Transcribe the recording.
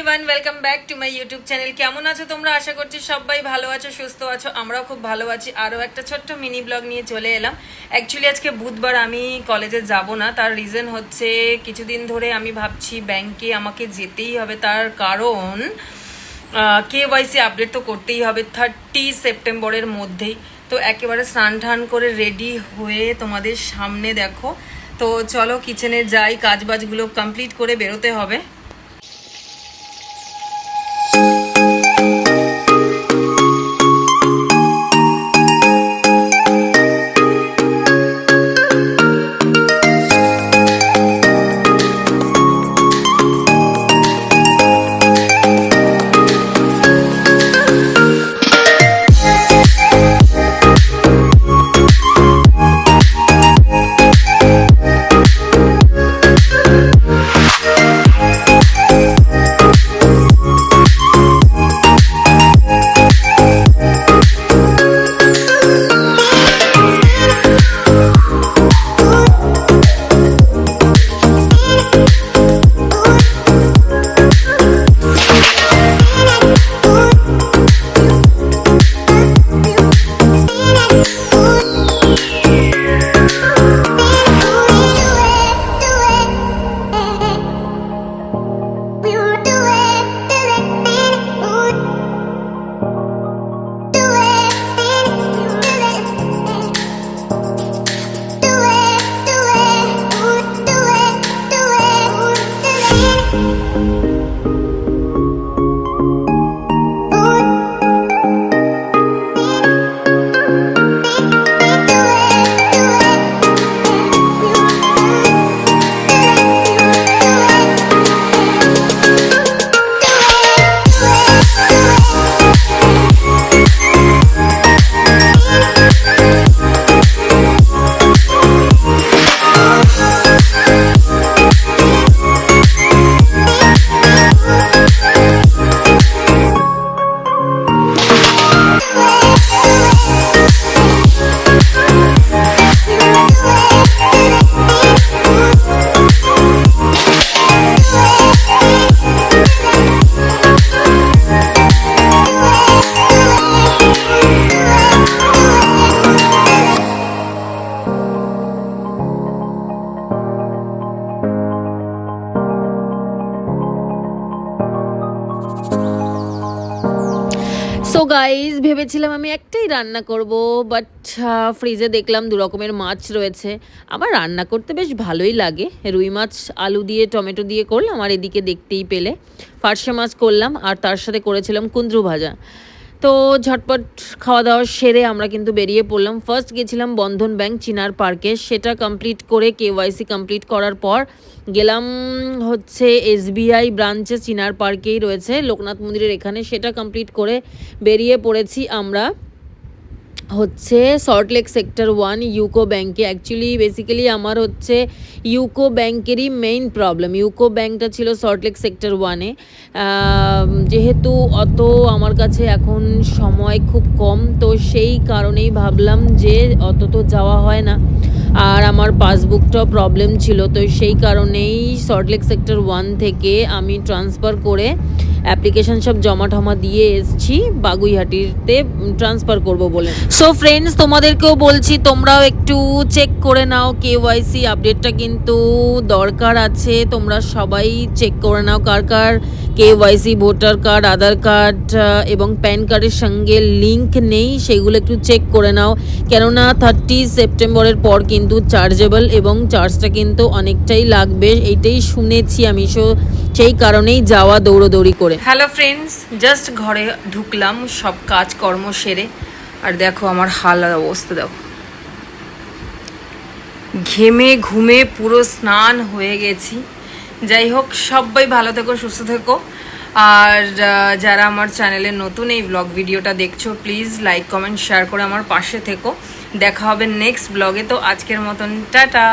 Everyone, welcome back to my YouTube channel. কেমন আছো তোমরা? আশা করছি সবাই ভালো আছো, সুস্থ আছো। আমরাও খুব ভালো আছি। আরও একটা ছোট্ট মিনি ব্লগ নিয়ে চলে এলাম। অ্যাকচুয়ালি আজকে বুধবার, আমি কলেজে যাব না। তার রিজন হচ্ছে কিছুদিন ধরে আমি ভাবছি ব্যাংকে আমাকে যেতেই হবে। তার কারণ KYC আপডেট তো করতেই হবে 30 সেপ্টেম্বরের মধ্যেই। তো একেবারে স্নান টান করে রেডি হয়ে তোমাদের সামনে দেখো। তো চলো কিচেনে যাই, কাজবাজগুলো কমপ্লিট করে বেরোতে হবে। সো গাইজ, ভেবেছিলাম আমি একটাই রান্না করব, বাট ফ্রিজে দেখলাম 2 রকমের মাছ রয়েছে। আমার রান্না করতে বেশ ভালোই লাগে। রুই মাছ আলু দিয়ে টমেটো দিয়ে করলাম, আর এদিকে দেখতেই পেলে পার্শে মাছ করলাম, আর তার সাথে করেছিলাম কুঁদরু ভাজা। তো ঝটপট খাওয়া দাওয়া সেরে আমরা কিন্তু বেরিয়ে পড়লাম। ফার্স্ট গেছিলাম বন্ধন ব্যাংক চিনার পার্কে, সেটা কমপ্লিট করে KYC কমপ্লিট করার পর গেলাম হচ্ছে SBI ব্রাঞ্চে, চিনার পার্কেই রয়েছে লোকনাথ মন্দিরের এখানে। সেটা কমপ্লিট করে বেরিয়ে পড়েছি আমরা হচ্ছে সল্টলেক সেক্টর 1 ইউকো ব্যাংকে। অ্যাকচুয়ালি বেসিক্যালি আমার হচ্ছে ইউকো ব্যাংকেরই মেইন প্রবলেম। ইউকো ব্যাংকটা ছিল সল্টলেক সেক্টর 1-এ। যেহেতু অত আমার কাছে এখন সময় খুব কম, তো সেই কারণেই ভাবলাম যে অত তো যাওয়া হয় না, আর আমার পাসবুকটাও প্রবলেম ছিল। তো সেই কারণেই সল্টলেক সেক্টর 1 থেকে আমি ট্রান্সফার করে অ্যাপ্লিকেশন সব জমা টমা দিয়ে এসেছি বাগুইহাটিতে ট্রান্সফার করব বলে। সো ফ্রেন্ডস, তোমাদেরকেও বলছি তোমরাও একটু চেক করে নাও। KYC আপডেটটা কিন্তু দরকার আছে, তোমরা সবাই চেক করে নাও। কার কার KYC ভোটার কার্ড, আধার কার্ড এবং প্যান কার্ডের সঙ্গে লিঙ্ক নেই, সেগুলো একটু চেক করে নাও। কেননা 30 সেপ্টেম্বরের পর কিন্তু চার্জেবল, এবং চার্জটা কিন্তু অনেকটাই লাগবে, এইটাই শুনেছি আমি। সেই কারণেই যাওয়া দৌড়োদৌড়ি করে। হ্যালো ফ্রেন্ডস, জাস্ট ঘরে ঢুকলাম সব কাজকর্ম সেরে, আর দেখো আমার হাল অবস্থা দেখো। ঘেমে ঘুমে পুরো স্নান হয়ে গেছি। যাই হোক, সবাই ভালো থেকো, সুস্থ থেকো। আর যারা আমার চ্যানেলে নতুন এই ব্লগ ভিডিওটা দেখছো, প্লিজ লাইক কমেন্ট শেয়ার করে আমার পাশে থেকো। দেখা হবে নেক্সট ব্লগে। তো আজকের মতন টাটা।